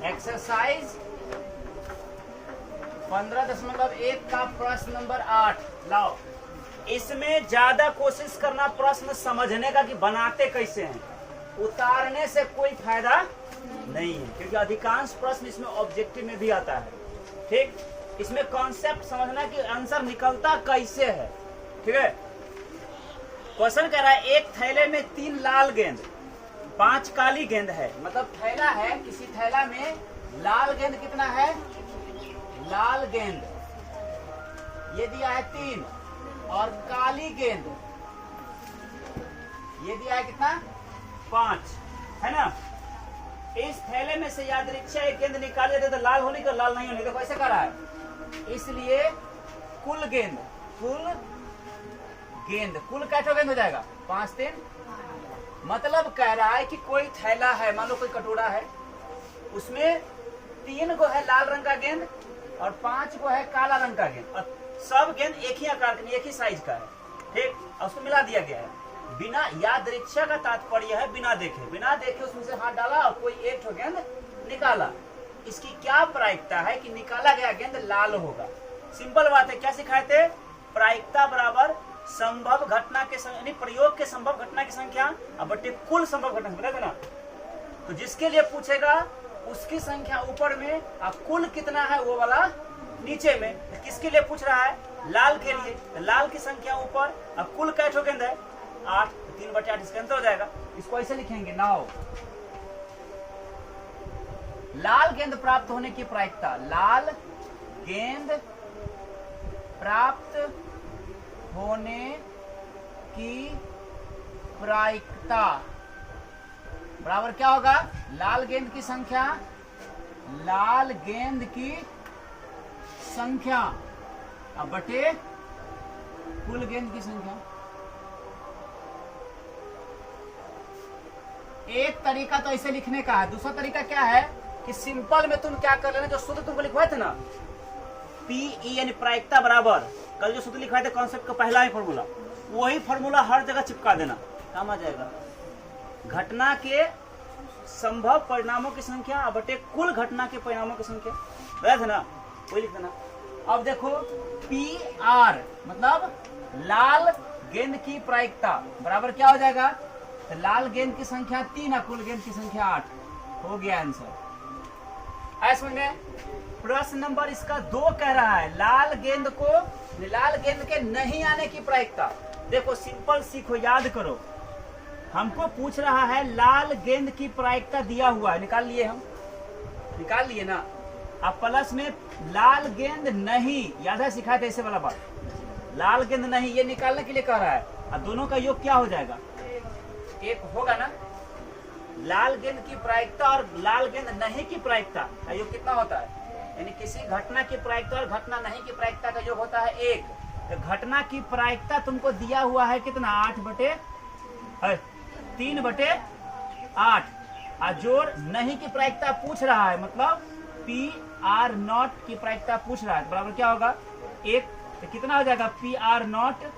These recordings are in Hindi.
एक्सरसाइज 15.1 का प्रश्न नंबर 8 लाओ। इसमें ज्यादा कोशिश करना प्रश्न समझने का कि बनाते कैसे हैं, उतारने से कोई फायदा नहीं है, क्योंकि अधिकांश प्रश्न इसमें ऑब्जेक्टिव में भी आता है। ठीक, इसमें कॉन्सेप्ट समझना कि आंसर निकलता कैसे है। ठीक है, क्वेश्चन कह रहा है एक थैले में 3 लाल गेंद 5 काली गेंद है। मतलब थैला है, किसी थैला में लाल गेंद कितना है, लाल गेंद ये दिया है 3 और काली गेंद ये दिया है कितना 5, है ना। इस थैले में से यादृच्छा एक गेंद निकाले तो लाल होने का लाल नहीं होने, देखो ऐसे कर रहा है। इसलिए कुल गेंद कुल कैसे गेंद हो जाएगा 5 3। मतलब कह रहा है कि कोई थैला है, मान लो कोई कटोरा है, उसमें 3 को है लाल रंग का गेंद और 5 को है काला रंग का गेंद, और सब गेंद एक ही आकार का, एक ही साइज का है। ठीक, और उसको मिला दिया गया है बिना यादृच्छा का तात्पर्य है बिना देखे उसमें से हाथ डाला और कोई एक गेंद निकाला। इसकी क्या प्रायिकता है कि निकाला गया गेंद लाल होगा। सिंपल बात है, क्या सिखाए थे, प्रायिकता बराबर संभव घटना के यानी प्रयोग के संभव घटना की संख्या अब बटे कुल संभव घटना बता देना। तो जिसके लिए पूछेगा उसकी संख्या ऊपर में और कुल कितना है वो वाला नीचे में। तो किसके लिए पूछ रहा है, लाल के लिए, तो लाल की संख्या ऊपर और कुल कैठो गेंद है 8, 3/8 इसका अंतर हो जाएगा। इसको ऐसे लिखेंगे 9। लाल गेंद प्राप्त होने की प्रायिकता, लाल गेंद प्राप्त होने की प्रायिकता बराबर क्या होगा, लाल गेंद की संख्या अब बटे कुल गेंद की संख्या। एक तरीका तो ऐसे लिखने का है, दूसरा तरीका क्या है कि सिंपल में तुम क्या कर लेना, जो सूत्र तुमको लिखवाए थे ना पीई यानी प्रायिकता बराबर कल जो सूत्र लिखवाए थे कॉन्सेप्ट का पहला ही फॉर्मूला, वही फॉर्मूला हर जगह चिपका देना, काम आ जाएगा। घटना के संभव परिणामों की संख्या बटे कुल घटना के परिणामों की संख्या, बता थे ना, वही लिख देना। अब देखो पी आर मतलब लाल गेंद की प्रायिकता बराबर क्या हो जाएगा, तो लाल गेंद की संख्या 3 और कुल गेंद की संख्या 8 हो गया आंसर। समझ में। प्रश्न नंबर इसका 2 कह रहा है लाल गेंद के नहीं आने की प्रायिकता। देखो सिंपल सीखो, याद करो, हमको पूछ रहा है लाल गेंद की प्रायिकता दिया हुआ है, निकाल लिए ना। अब प्लस में लाल गेंद नहीं, याद है सिखाए थे ऐसे वाला बात, लाल गेंद नहीं ये निकालने के लिए कह रहा है। अब दोनों का योग क्या हो जाएगा, 1 होगा ना। लाल गेंद की प्रायिकता और लाल गेंद नहीं की प्रायिकता का योग कितना होता है, यानी किसी घटना की प्रायिकता और घटना नहीं की प्रायिकता का योग होता है 1। तो घटना की प्रायिकता तुमको दिया हुआ है कितना 3/8 और जोड़ नहीं की प्रायिकता पूछ रहा है, मतलब PR0 की प्रायिकता पूछ रहा है, बराबर क्या होगा 1। तो कितना हो जाएगा PR0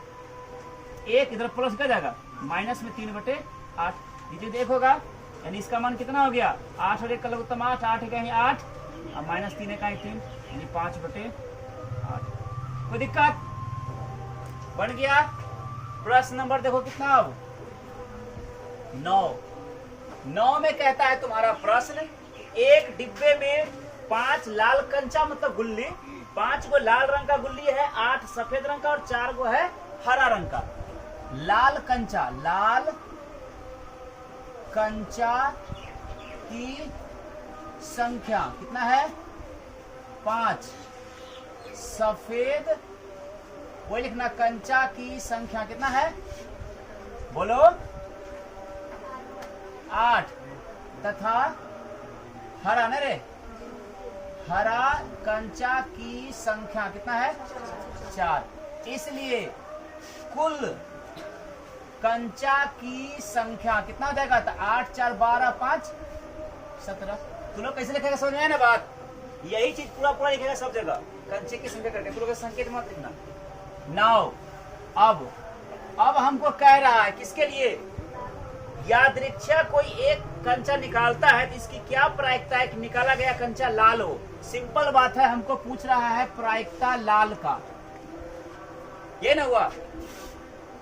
1, इधर प्लस क्या जाएगा माइनस में 3/8 नीचे देखोगा, यानी इसका मान कितना हो गया 8 और 1 का लघुत्तम 8, 8 है कहीं 8 और माइनस 3 है कहीं 3, यानी 5/8। कोई दिक्कत बन गया। प्रश्न नंबर देखो कितना अब 9 में कहता है तुम्हारा प्रश्न, एक डिब्बे में 5 लाल कंचा मतलब गुल्ली, 5 को लाल रंग का गुल्ली है, 8 सफेद रंग का और 4 को है हरा रंग का। लाल कंचा की संख्या कितना है 5, सफेद वही लिखना, कंचा की संख्या कितना है बोलो 8 तथा हरा न रे हरा कंचा की संख्या कितना है 4। इसलिए कुल कंचा की संख्या कितना हो जाएगा, तो 8 4 12 5 17। तुम लोग कैसे लिखेगा समझ में आया ना बात, यही चीज पूरा लिखेगा सब जगह, कंचे की संख्या करके तुम लोग संकेत मत लिखना। 9 अब हमको कह रहा है किसके लिए, यादृच्छा कोई एक कंचा निकालता है तो इसकी क्या प्रायिकता है कि निकाला गया कंचा लाल हो? सिंपल बात है, हमको पूछ रहा है प्रायिकता लाल का, ये ना हुआ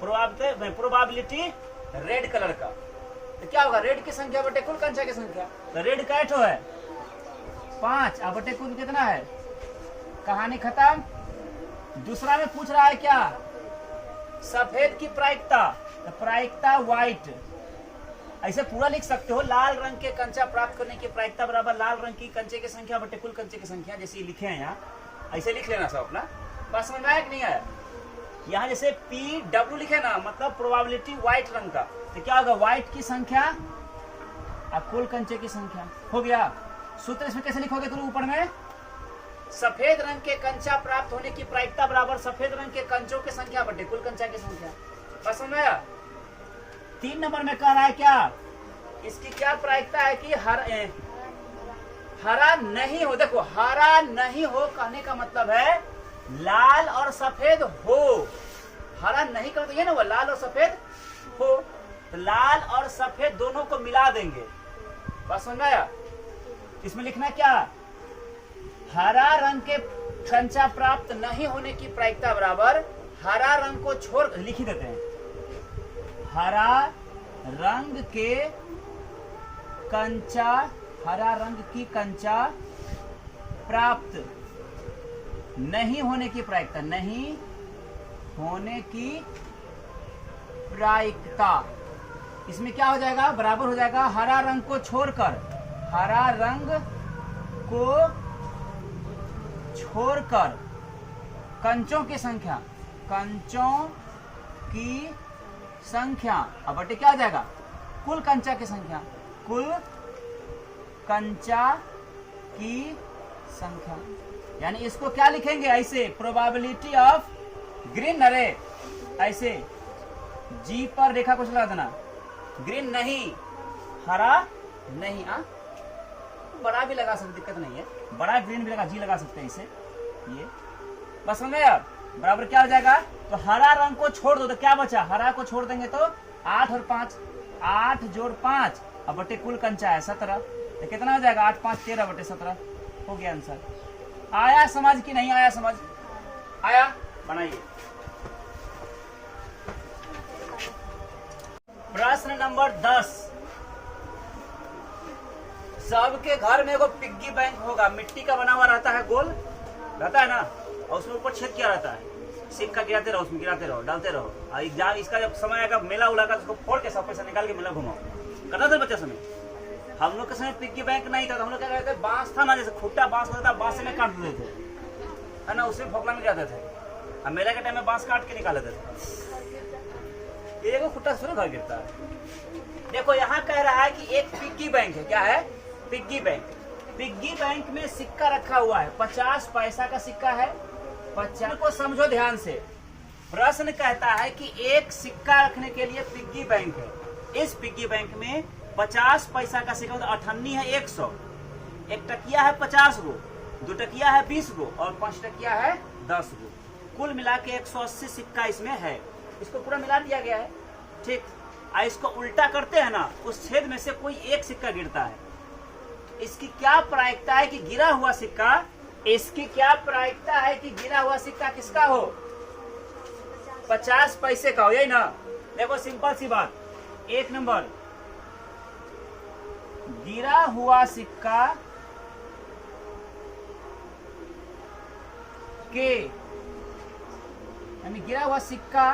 प्रोबेबिलिटी रेड कलर का। तो क्या होगा? रेड की संख्या बटे कुल कंचा की संख्या। तो रेड का ठो है 5 और बटे कुल कितना है? कहानी खत्म। दूसरा में पूछ रहा है क्या? सफेद की प्रायिकता। तो प्रायिकता व्हाइट, ऐसे पूरा लिख सकते हो, लाल रंग के कंचा प्राप्त करने की प्रायिकता बराबर लाल रंग की कंचे की संख्या बटे कुल कंचे की संख्या। जैसे लिखे हैं यहाँ, ऐसे लिख लेना सब अपना। बात समझ में आया कि नहीं आया? यहाँ जैसे PW लिखे ना, मतलब प्रोबेबिलिटी व्हाइट रंग का, तो क्या होगा? व्हाइट की संख्या और कुल कंचे की संख्या। हो गया। सूत्र इसमें कैसे लिखोगे तुम? ऊपर में सफेद रंग के कंचा प्राप्त होने की प्रायिकता बराबर सफेद रंग के कंचों की संख्या बटे कुल कंचा की संख्या। बस समझ में आया? 3 नंबर में कह रहा है क्या? इसकी क्या प्रायिकता है कि हरा नहीं हो। देखो, हरा नहीं हो कहने का मतलब है लाल और सफेद हो। हरा नहीं का मतलब ये ना हुआ लाल और सफेद हो। तो लाल और सफेद दोनों को मिला देंगे। बस समझ में आया? इसमें लिखना क्या? हरा रंग के कंचा प्राप्त नहीं होने की प्रायिकता बराबर हरा रंग को छोड़, लिख ही देते हैं, हरा रंग के कंचा, हरा रंग की कंचा प्राप्त नहीं होने की प्रायिकता, नहीं होने की प्रायिकता। इसमें क्या हो जाएगा? बराबर हो जाएगा हरा रंग को छोड़कर, हरा रंग को छोड़कर कंचों की संख्या, कंचों की संख्या अब बटे क्या हो जाएगा? कुल कंचा की संख्या, कुल कंचा की संख्या। यानी इसको क्या लिखेंगे? ऐसे प्रोबेबिलिटी ऑफ ग्रीन, अरे ऐसे जी पर रेखा को चला देना। ग्रीन नहीं, हरा नहीं। बड़ा भी लगा सकते, दिक्कत नहीं है, बड़ा ग्रीन भी लगा, जी लगा सकते हैं इसे, ये बस समझ में। अब बराबर क्या हो जाएगा? तो हरा रंग को छोड़ दो तो क्या बचा? हरा को छोड़ देंगे तो 8 और 5, 8 जोड़ 5 अब बटे कुल कंचा है 17। तो कितना हो जाएगा? 8 5 13 बटे 17। हो गया आंसर। आया समझ कि नहीं आया समझ? आया? बनाइए। प्रश्न नंबर 10। सबके घर में एगो पिग्गी बैंक होगा, मिट्टी का बना हुआ रहता है, गोल रहता है ना, और उसमें ऊपर छेद किया रहता है। सिक्का गिराते रहो, उसमें गिराते रहो, डालते रहो। और इसका जब समय आएगा मेला उला का, उसको फोड़ के सब पैसा निकाल के मेला घुमाओ। करना था बच्चे समय? हम लोग के समय पिग्गी बैंक नहीं था, तो हम लोग क्या करते थे? बांस था ना, जैसे खुट्टा बांस होता था, बांस में काट देते थे, है ना, उससे फोकला में जाते थे। और मेला के टाइम में बांस काट के निकाल देते थे। ये खुट्टा से घर गिरता है। देखो यहाँ कह रहा है कि एक पिग्गी बैंक है। क्या है? Piggy bank. पिग्गी बैंक में सिक्का रखा हुआ है, 50 पैसा का सिक्का है। 50 को समझो ध्यान से। प्रश्न कहता है कि एक सिक्का रखने के लिए पिग्गी बैंक है। इस पिग्गी बैंक में 50 पैसा का सिक्का, तो 98 है 100, एक टकिया है 50 गो, 2 टकिया है 20 गो और 5 टकिया है 10 गो। कुल मिला के 180 सिक्का इसमें है। इसको पूरा मिला दिया गया है, ठीक। इसको उल्टा करते हैं ना, उस छेद में से कोई एक सिक्का गिरता है। इसकी क्या प्रायिकता है कि गिरा हुआ सिक्का, इसकी क्या प्रायिकता है कि गिरा हुआ सिक्का किसका हो? 50 पैसे का हो, यही ना। देखो सिंपल सी बात। 1 नंबर, गिरा हुआ सिक्का के, यानी गिरा हुआ सिक्का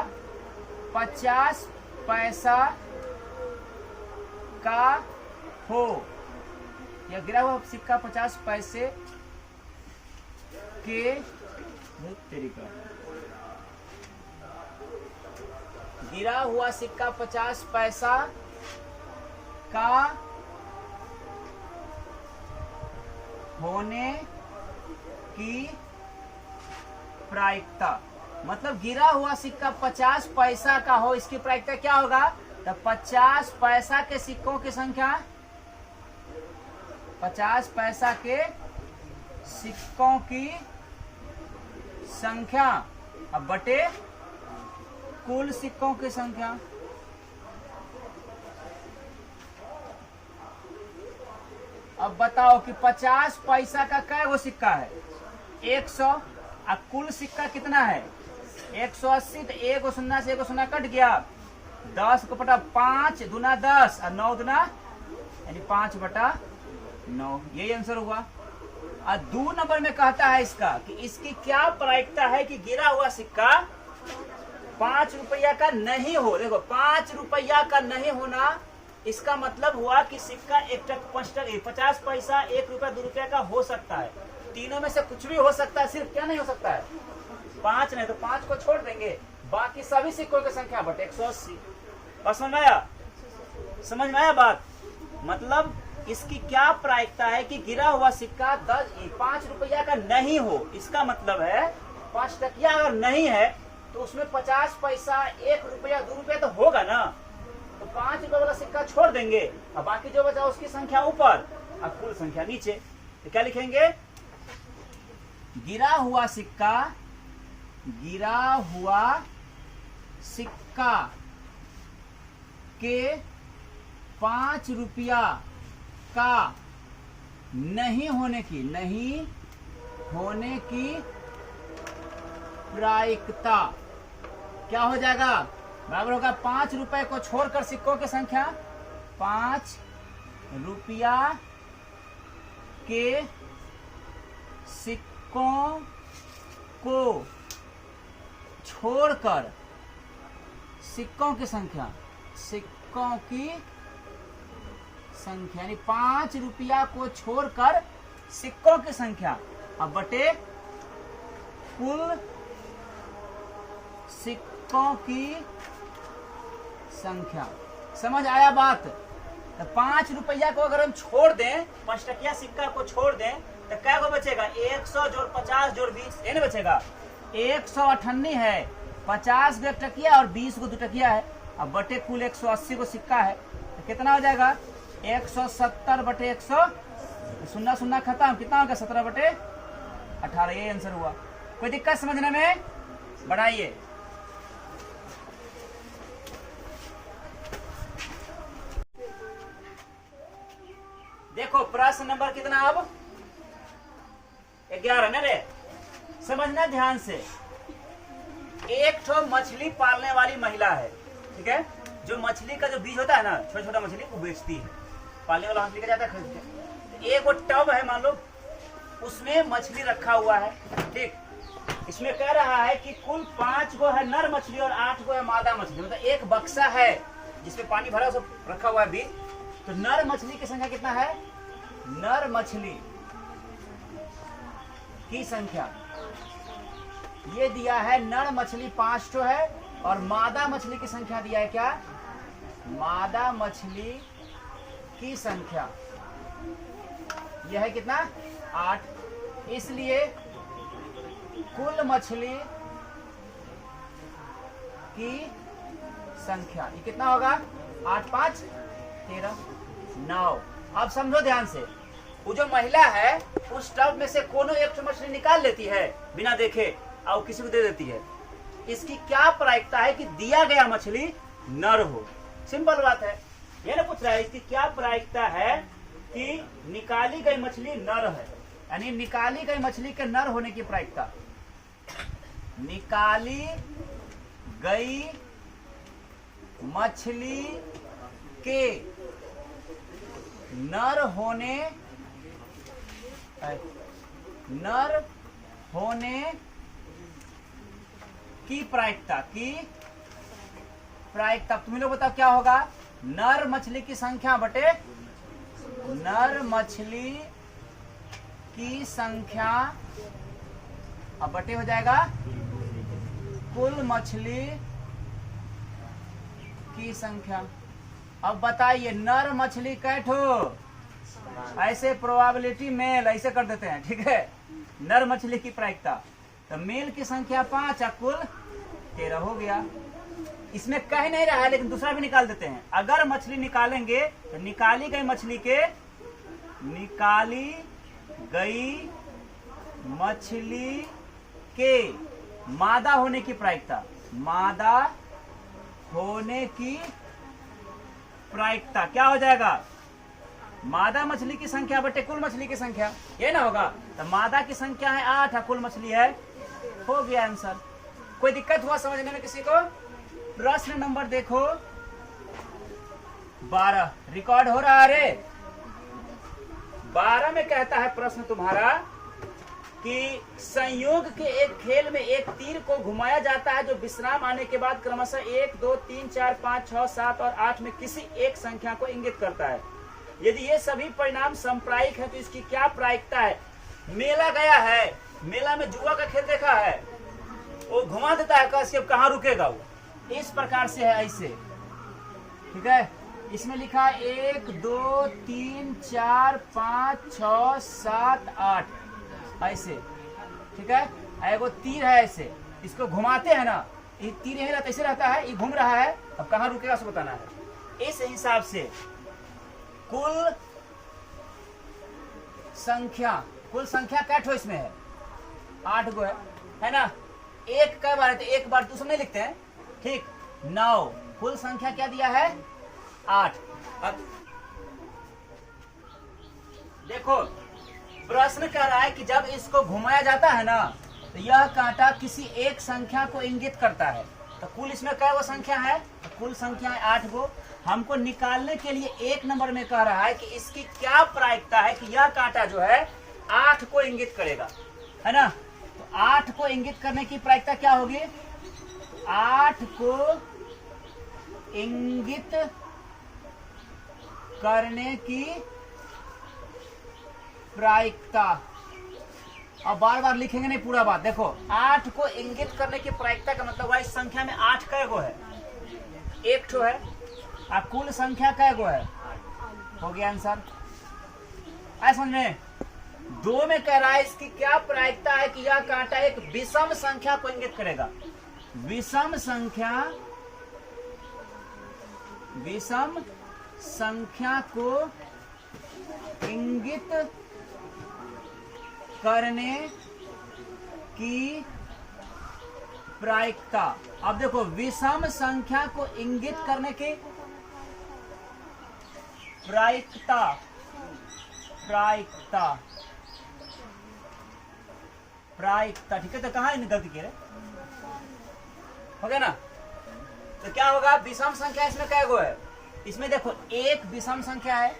50 पैसा का हो, या गिरा हुआ सिक्का 50 पैसे के तरीका, गिरा हुआ सिक्का 50 पैसा का होने की प्रायिकता, मतलब गिरा हुआ सिक्का 50 पैसा का हो, इसकी प्रायिकता क्या होगा? तो 50 पैसा के सिक्कों की संख्या, 50 पैसा के सिक्कों की संख्या अब बटे कुल सिक्कों की संख्या। अब बताओ कि 50 पैसा का कै गो सिक्का है? 100। और कुल सिक्का कितना है? 180। तो एक गो सुन्ना से एक गो सुन्ना कट गया। 10 को बटा 5 दूना 10 और 9 दूना यानी 5/9। यही आंसर हुआ। और 2 नंबर में कहता है इसका कि इसकी क्या प्रायिकता है कि गिरा हुआ सिक्का 5 रुपया का नहीं हो। देखो 5 रुपया का नहीं होना, इसका मतलब हुआ कि सिक्का 50 पैसा 1 रुपया 2 रुपया का हो सकता है। तीनों में से कुछ भी हो सकता है, सिर्फ क्या नहीं हो सकता है? 5 नहीं। तो 5 को छोड़ देंगे, बाकी सभी सिक्कों की संख्या बटे 180। और समझ में आया? समझ में आया बात? मतलब इसकी क्या प्रायिकता है कि गिरा हुआ सिक्का 5 रुपया का नहीं हो। इसका मतलब है 5 टकिया अगर नहीं है तो उसमें 50 पैसा 1 रुपया 2 रुपया तो होगा ना। तो 5 रुपये वाला सिक्का छोड़ देंगे और बाकी जो बचा उसकी संख्या ऊपर और कुल संख्या नीचे। तो क्या लिखेंगे? गिरा हुआ सिक्का के 5 रुपया का नहीं होने की प्रायिकता क्या हो जाएगा? बराबर होगा 5 रुपए को छोड़कर सिक्कों की संख्या। 5 रुपया के सिक्कों को छोड़कर सिक्कों की संख्या यानी 5 रुपया को छोड़कर सिक्कों की संख्या अब बटे कुल सिक्कों की संख्या। समझ आया बात? तो 5 रुपया को अगर हम छोड़ दें, 5 टकिया सिक्का को छोड़ दें तो क्या को बचेगा? 100 जोड़ 50 जोड़ 20 ये नहीं बचेगा। 198 है, 50 को 1 टकिया और 20 को 2 टकिया है। अब बटे कुल 180 को सिक्का है तो कितना हो जाएगा? 170 बटे 100। सुन्ना सुन्ना खत्म, कितना होगा? 17 बटे 18। ये आंसर हुआ। कोई दिक्कत समझने में? बढ़ाइए। देखो प्रश्न नंबर कितना अब? 11 ना रे। समझना ध्यान से। एक ठो मछली पालने वाली महिला है, ठीक है? जो मछली का जो बीज होता है ना, छोटा छोटा मछली वो बेचती है। पालने वाला मछली का जाता है खरीद के। एक वो टब है मान लो, उसमें मछली रखा हुआ है, ठीक? इसमें कह रहा है कि कुल 5 गो है नर मछली और 8 गो है मादा मछली। मतलब एक बक्सा है जिसमें पानी भरा सब रखा हुआ है बीज। तो नर मछली की संख्या कितना है? नर मछली की संख्या ये दिया है, नर मछली 5 ठो है और मादा मछली की संख्या दिया है क्या? मादा मछली की संख्या यह है कितना? 8। इसलिए कुल मछली की संख्या ये कितना होगा? 8 5 13 9। अब समझो ध्यान से, वो जो महिला है उस टब में से कोनो एक मछली निकाल लेती है बिना देखे और किसी को दे देती है। इसकी क्या प्रायिकता है कि दिया गया मछली नर हो? सिंपल बात है, ये ना पूछ रहा है इसकी क्या प्रायिकता है कि निकाली गई मछली नर है, यानी निकाली गई मछली के नर होने की प्रायिकता। निकाली गई मछली के नर होने की प्रायिकता तुम लोग बताओ क्या होगा? नर मछली की संख्या बटे नर मछली की संख्या अब बटे हो जाएगा कुल मछली की संख्या। अब बताइए नर मछली कैठो? ऐसे प्रोबेबिलिटी मेल ऐसे कर देते हैं, ठीक है? नर मछली की प्रायिकता तो मेल की संख्या 5 और कुल 13 हो गया। इसमें कह नहीं रहा है लेकिन दूसरा भी निकाल देते हैं। अगर मछली निकालेंगे तो निकाली गई मछली के मादा होने की प्रायिकता, मादा होने की प्रायिकता क्या हो जाएगा? मादा मछली की संख्या बटे कुल मछली की संख्या, ये ना होगा। तो मादा की संख्या है 8 और कुल मछली है, हो गया आंसर। कोई दिक्कत हुआ समझने में किसी को? प्रश्न नंबर देखो 12 रिकॉर्ड हो रहा है रे। 12 में कहता है प्रश्न तुम्हारा कि संयोग के एक खेल में एक तीर को घुमाया जाता है जो विश्राम आने के बाद क्रमशः 1 2 3 4 5 6 7 और 8 में किसी एक संख्या को इंगित करता है। यदि ये सभी परिणाम संप्रायिक है तो इसकी क्या प्रायिकता है? मेला गया है, मेला में जुआ का खेल देखा है, वो घुमा देता है कस के, कहाँ रुकेगा वो, इस प्रकार से है ऐसे। ठीक है, इसमें लिखा 1 2 3 4 5 6 7 8 ऐसे। ठीक है, एगो तीर है ऐसे, इसको घुमाते हैं ना, ये तीर यही रहता, ऐसे रहता है, ये घूम रहा है, अब कहाँ रुकेगा उसको बताना है। इस हिसाब से कुल संख्या क्या ठो इसमें है? 8 गो है ना। एक कई बार है तो एक बार दूसरा नहीं लिखते हैं, ठीक। 9 कुल संख्या क्या दिया है? 8। अब देखो प्रश्न कह रहा है कि जब इसको घुमाया जाता है ना तो यह कांटा किसी एक संख्या को इंगित करता है। तो कुल इसमें क्या वो संख्या है? तो कुल संख्या है 8 गो। हमको निकालने के लिए 1 नंबर में कह रहा है कि इसकी क्या प्रायिकता है कि यह कांटा जो है 8 को इंगित करेगा, है ना। तो 8 को इंगित करने की प्रायिकता क्या होगी? 8 को इंगित करने की प्रायिकता। अब बार बार लिखेंगे नहीं पूरा बात, देखो 8 को इंगित करने की प्रायिकता का मतलब है इस संख्या में 8 कै गो है? 1 ठो है। और कुल संख्या कै गो है? हो गया आंसर। ऐसा समझ में? 2 में कह रहा है इसकी क्या प्रायिकता है कि यह कांटा एक विषम संख्या को इंगित करेगा। विषम संख्या को इंगित करने की प्रायिकता। अब देखो विषम संख्या को इंगित करने की प्रायिकता ठीक है। तो कहाँ गलती की रे? हो गया ना। तो क्या होगा? विषम संख्या इसमें क्या गो है? इसमें देखो 1 विषम संख्या है,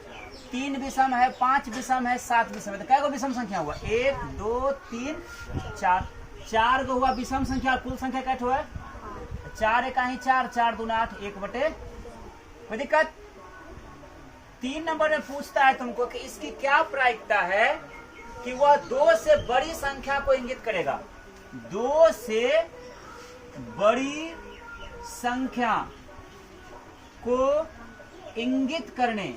3 विषम है, 5 विषम है, 7 विषम है। तो क्या गो विषम संख्या हुआ? 1 2 3 4, 4 गो हुआ विषम संख्या। कुल संख्या क्या हुआ? 4 1 ही 4, 4 2 8, 1 बटे। कोई दिक्कत? 3 नंबर में पूछता है तुमको कि इसकी क्या प्रायिकता है कि वह 2 से बड़ी संख्या को इंगित करेगा। 2 से बड़ी संख्या को इंगित करने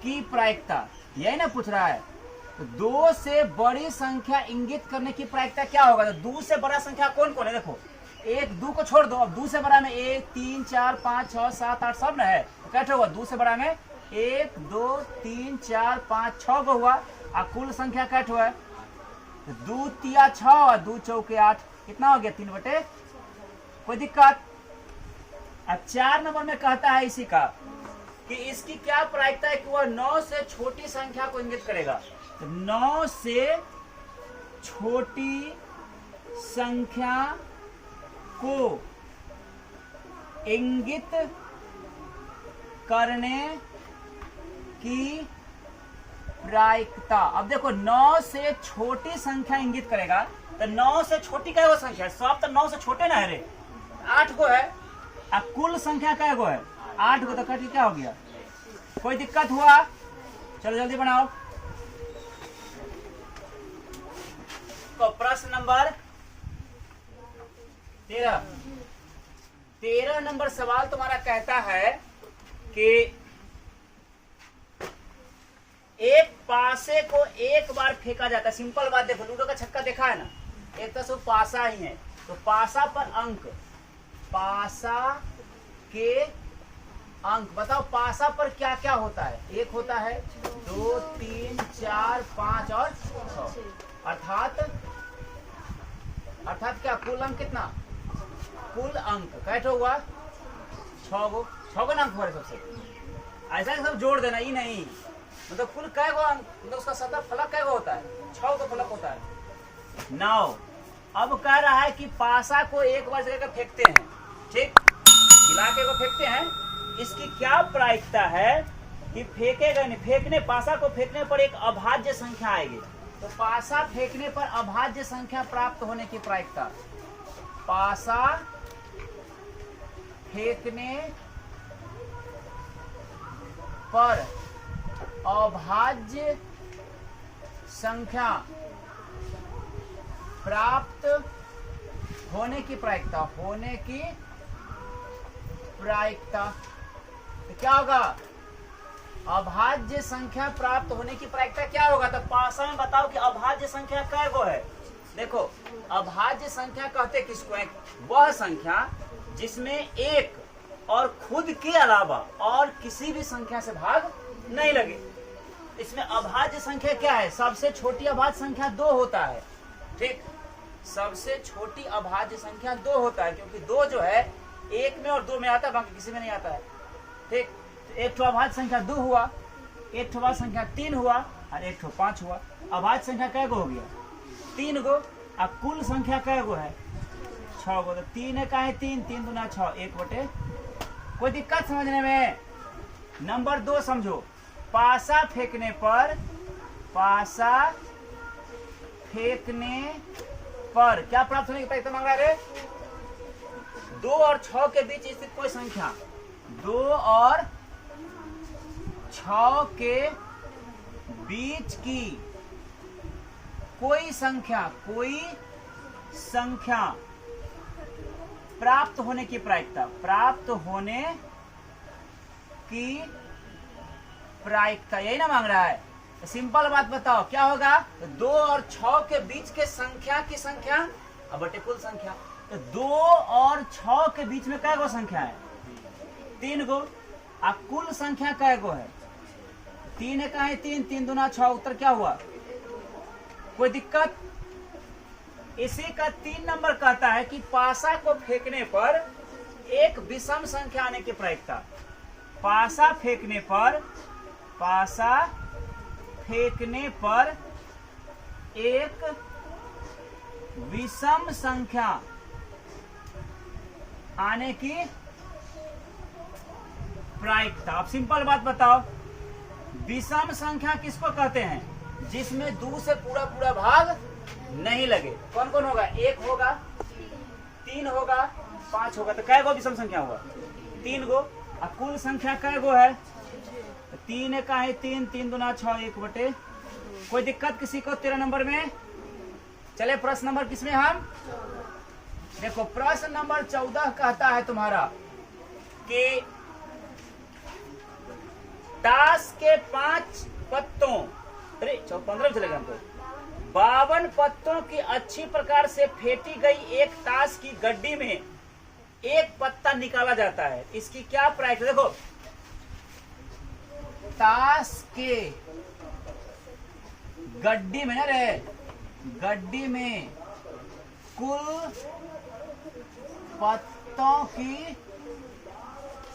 की प्रायिकता, यही ना पूछ रहा है। तो 2 से बड़ी संख्या इंगित करने की प्रायिकता क्या होगा? तो 2 से बड़ा संख्या कौन कौन है? देखो 1 2 को छोड़ दो, अब 2 से बड़ा में 1 3 4 5 6 7 8 सब ना है। तो क्या हुआ? 2 से बड़ा में 1 2 3 4 5 6 गो हुआ। और कुल संख्या क्या हुआ? 2 तिया 6 और 2 चौके 8, कितना हो गया? 3 बटे। कोई दिक्कत? अब 4 नंबर में कहता है इसी का कि इसकी क्या प्रायिकता है कि वह 9 से छोटी संख्या को इंगित करेगा। तो 9 से छोटी संख्या को इंगित करने की प्रायिकता। अब देखो 9 से छोटी संख्या इंगित करेगा। तो 9 से छोटी क्या वो संख्या है? सब तो 9 से छोटे ना है रे, 8 गो है। अब कुल संख्या क्या गो है? 8 गो। तो कट क्या हो गया? कोई दिक्कत हुआ? चलो जल्दी बनाओ। तो प्रश्न नंबर 13 नंबर सवाल तुम्हारा कहता है कि एक पासे को एक बार फेंका जाता है। सिंपल बात देखो, लूडो का छक्का देखा है ना, एक तो सिर्फ पासा ही है। तो पासा पर अंक, पासा के अंक बताओ। पासा पर क्या क्या होता है? 1 होता है, 2 3 4 5 और 6। अर्थात क्या? कुल अंक कितना? कुल अंक कैसे हुआ? 6 गो। 6 गो ना अंक हुआ सबसे। ऐसा सब जोड़ देना ही नहीं, मतलब कुल कै गो मतलब उसका सतह फलक कै गो होता है, 6 गो फलक होता है। नाउ अब कह रहा है कि पासा को एक बार जगह फेंकते हैं, ठीक, मिला के को फेंकते हैं, इसकी क्या प्रायिकता है कि फेंकेगा नहीं, फेंकने पासा को फेंकने पर एक अभाज्य संख्या आएगी, तो पासा फेंकने पर अभाज्य संख्या प्राप्त होने की प्रायिकता, पासा फेंकने पर अभाज्य संख्या प्राप्त होने की प्रायिकता, होने की प्रायिकता, तो क्या होगा, अभाज्य संख्या प्राप्त होने की प्रायिकता क्या होगा, तो पासा में बताओ कि अभाज्य संख्या कै गो है। देखो अभाज्य संख्या कहते किसको है, वह संख्या जिसमें एक और खुद के अलावा और किसी भी संख्या से भाग नहीं लगे। इसमें अभाज्य संख्या क्या है, सबसे छोटी अभाज्य संख्या 2 होता है, ठीक, सबसे छोटी अभाज्य संख्या 2 होता है, क्योंकि 2 जो है एक में और 2 में आता है, बाकी किसी में नहीं आता है, ठीक। एक ठो अभाज्य संख्या 2 हुआ, एक ठो अभाज्य संख्या 3 हुआ और एक ठो 5 हुआ। अभाज्य संख्या कै गो हो गया, 3 गो, और कुल संख्या कै गो है, 6 गो, तो 3 का है 3, 3 दूना 6, 1/। कोई दिक्कत समझने में? नंबर 2 समझो, पासा फेंकने पर, पासा फेंकने पर क्या प्राप्त होने की प्रायिकता मांग रहा है? 2 और 6 के बीच स्थित कोई संख्या, 2 और 6 के बीच की कोई संख्या, कोई संख्या प्राप्त होने की प्रायिकता, प्राप्त होने की प्रायिकता, यही ना मांग रहा है। तो सिंपल बात बताओ क्या होगा, 2 और 6 के बीच के संख्या की संख्या अब बटे कुल संख्या, तो 2 और 6 के बीच में कै गो संख्या है, 3 गो, और कुल संख्या कै गो है, 3 का है 3, 3 दूना 6, उत्तर क्या हुआ? कोई दिक्कत? इसी का 3 नंबर कहता है कि पासा को फेंकने पर एक विषम संख्या आने की प्रायिकता, पासा फेंकने पर, पासा फेंकने पर एक विषम संख्या आने की प्रायिकता। अब सिंपल बात बताओ, विषम संख्या किसको कहते हैं, जिसमें 2 से पूरा पूरा भाग नहीं लगे। कौन कौन होगा, 1 होगा, 3 होगा, 5 होगा, तो कै गो विषम संख्या हुआ, 3 गो, और कुल संख्या कै गो है, 3 का है 3, 3 दूना 6, 1/। कोई दिक्कत किसी को 13 नंबर में? चले प्रश्न नंबर किसमें हम देखो, प्रश्न नंबर 14 कहता है तुम्हारा कि ताश के 5 पत्तों, अरे 15 चलेगा हमको, 52 पत्तों की अच्छी प्रकार से फेंटी गई एक ताश की गड्डी में एक पत्ता निकाला जाता है, इसकी क्या प्रायिकता? देखो ताश के गड्डी में ना रे, गड्डी में कुल पत्तों की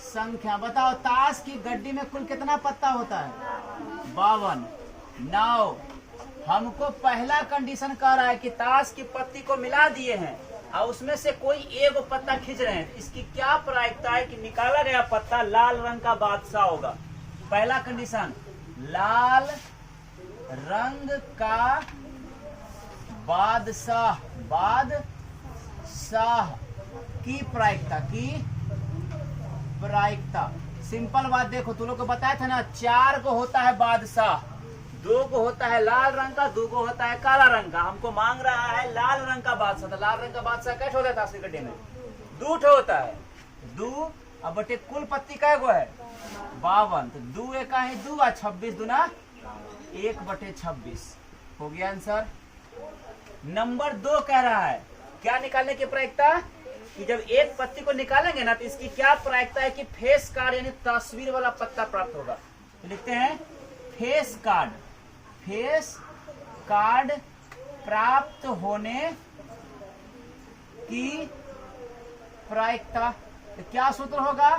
संख्या बताओ, ताश की गड्डी में कुल कितना पत्ता होता है? 52। नाउ हमको पहला कंडीशन कह रहा है कि ताश की पत्ती को मिला दिए हैं और उसमें से कोई एक पत्ता खींच रहे हैं, इसकी क्या प्रायिकता है कि निकाला गया पत्ता लाल रंग का बादशाह होगा? पहला कंडीशन, लाल रंग का बादशाह, बादशाह की प्रायिकता, की प्रायिकता। सिंपल बात देखो, तुम लोग को बताया था ना, 4 को होता है बादशाह, 2 को होता है लाल रंग का, 2 को होता है काला रंग का। हमको मांग रहा है लाल रंग का बादशाह, तो लाल रंग का बादशाह कैसे होता है ताश की गड्डी में? 2 ठो होता है, 2 अब बटे कुल पत्ती कै गो है? 52, तो 2 का है 2 और 26 दूना 1/26 हो गया आंसर। नंबर 2 कह रहा है क्या निकालने की प्रायिकता, कि जब एक पत्ती को निकालेंगे ना तो इसकी क्या प्रायिकता है कि फेस कार्ड यानी तस्वीर वाला पत्ता प्राप्त होगा। तो लिखते हैं फेस कार्ड, फेस कार्ड प्राप्त होने की प्रायिकता। तो क्या सूत्र होगा?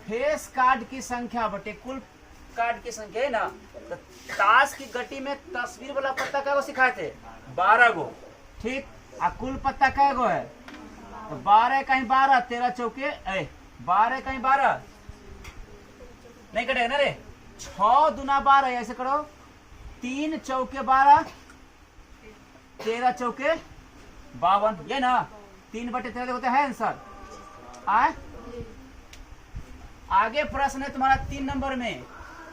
फेस कार्ड की संख्या बटे कुल कार्ड की संख्या है ना, तो ताश की गड्डी में तस्वीर वाला पत्ता क्या सिखाए थे 12 गो, ठीक। आ कुल पत्ता क्या गो है, तो 12 कहीं 12, 13 चौके 12 कहीं 12 नहीं कटेगा ना रे, 6 दूना 12, ऐसे करो 3 चौके 12, 13 चौके 52, ये ना 3/13 होता है आंसर। आगे प्रश्न है तुम्हारा 3 नंबर में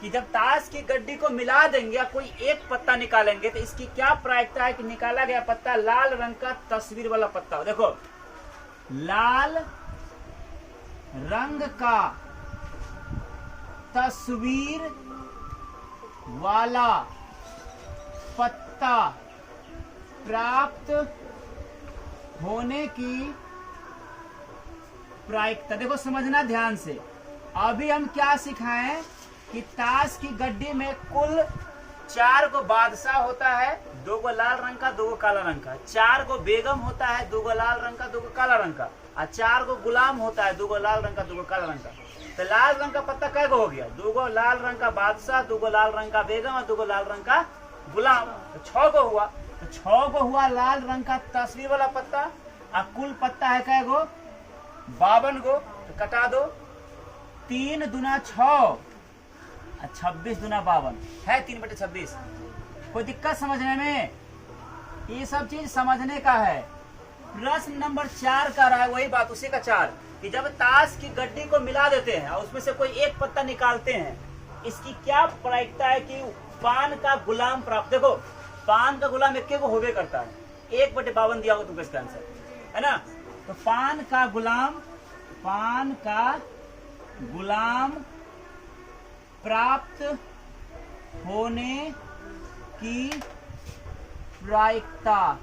कि जब ताश की गड्डी को मिला देंगे या कोई एक पत्ता निकालेंगे तो इसकी क्या प्रायिकता है कि निकाला गया पत्ता लाल रंग का तस्वीर वाला पत्ता हो। देखो लाल रंग का तस्वीर वाला पत्ता प्राप्त होने की प्रायिकता, देखो समझना ध्यान से। अभी हम क्या सिखाएं कि ताश की गड्डी में कुल 4 गो बादशाह होता है, 2 गो लाल रंग का 2 गो काला रंग का, 4 गो बेगम होता है, 2 गो लाल रंग का 2 गो काला रंग का, और 4 गो गुलाम होता है, 2 गो लाल रंग का 2 गो काला रंग का। तो लाल रंग का पत्ता कै गो हो गया, 2 गो लाल रंग का बादशाह, 2 गो लाल रंग का बेगम और 2 गो लाल रंग का गुलाम, तो 6 गो हुआ। तो 6 गो हुआ लाल रंग का तस्वीर वाला पत्ता, और कुल पत्ता है कै गो 52 गो, तो कटा दो 3 दूना 6, 26 दूना 52 है 3/26। कोई दिक्कत समझने में, ये सब चीज समझने का है। प्रश्न नंबर 4 का रहा है वही बात, उसी का 4 कि जब ताश की गड्डी को मिला देते हैं और उसमें से कोई एक पत्ता निकालते हैं, इसकी क्या प्रायिकता है कि पान का गुलाम प्राप्त। देखो पान का गुलाम एक को होवे करता है, 1/52 दिया होगा तुमको इसका आंसर, है ना। तो पान का गुलाम प्राप्त होने की प्रायिकता।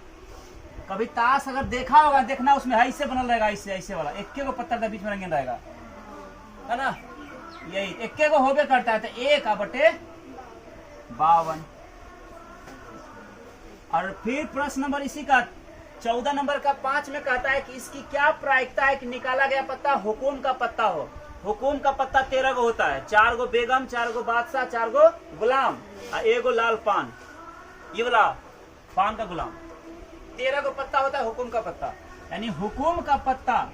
कभी ताश अगर देखा होगा, देखना उसमें ऐसे बनल रहेगा, ऐसे वाला एक को पत्थर का बीच में रंगीन रहेगा, है ना, यही एक को होबे करता है। तो 1/52। और फिर प्रश्न नंबर इसी का 14 नंबर का 5 में कहता है कि इसकी क्या प्रायिकता है कि निकाला गया पत्ता हुकुम का पत्ता हो। हुकुम का पत्ता 13 गो होता है, 4 गो बेगम, 4 गो बादशाह, 4 गो गुलाम और 1 गो लाल पान, ये वाला पान का गुलाम। 13 गो पत्ता होता है हुकुम का पत्ता, यानी हुकुम का पत्ता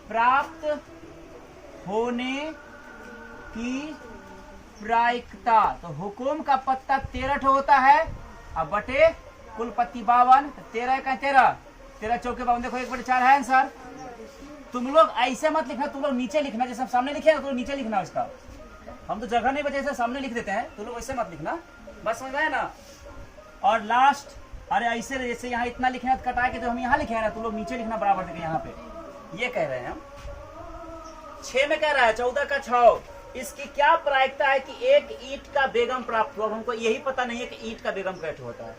प्राप्त होने की प्रायिकता। तो हुकुम का पत्ता 13 होता है, अब बटे कुल पत्ती 52, 13 का 13 चौके 52, देखो 1/4 है आंसर। तुम लोग ऐसे मत लिखना, तुम लोग नीचे लिखना, जैसे हम सामने लिखे ना, तुम लोग नीचे लिखना इसका। हम तो जगह नहीं बचे ऐसे सामने लिख देते हैं, तुम लोग वैसे मत लिखना, बस समझ में ना। और लास्ट, अरे ऐसे जैसे यहाँ इतना लिखे हैं कटा के, जो हम यहाँ लिखे हैं ना, तुम लोग नीचे लिखना बराबर देखे यहाँ पे, ये कह रहे हैं हम। 6 में कह रहा है 14 का 6, इसकी क्या प्रायिकता है कि एक ईंट का बेगम प्राप्त हुआ। हमको यही पता नहीं है कि ईंट का बेगम कैसे होता है,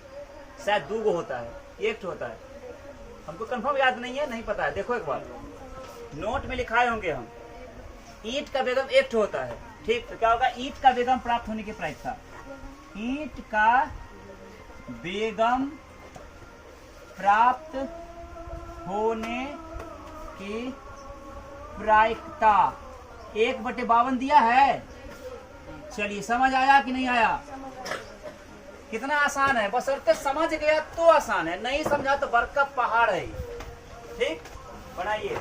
शायद 2 गो होता है, 1 होता है, हमको कंफर्म याद नहीं है, नहीं पता है। देखो एक बार नोट में लिखाए होंगे हम, ईंट का बेगम 1 होता है, ठीक। तो क्या होगा, ईंट का बेगम प्राप्त होने की प्रायिकता, ईंट का बेगम प्राप्त होने की प्रायिकता 1/52 दिया है। चलिए समझ आया कि नहीं आया? कितना आसान है, बशर्ते समझ गया तो आसान है, नहीं समझा तो बरकत पहाड़ है। ठीक, बनाइए।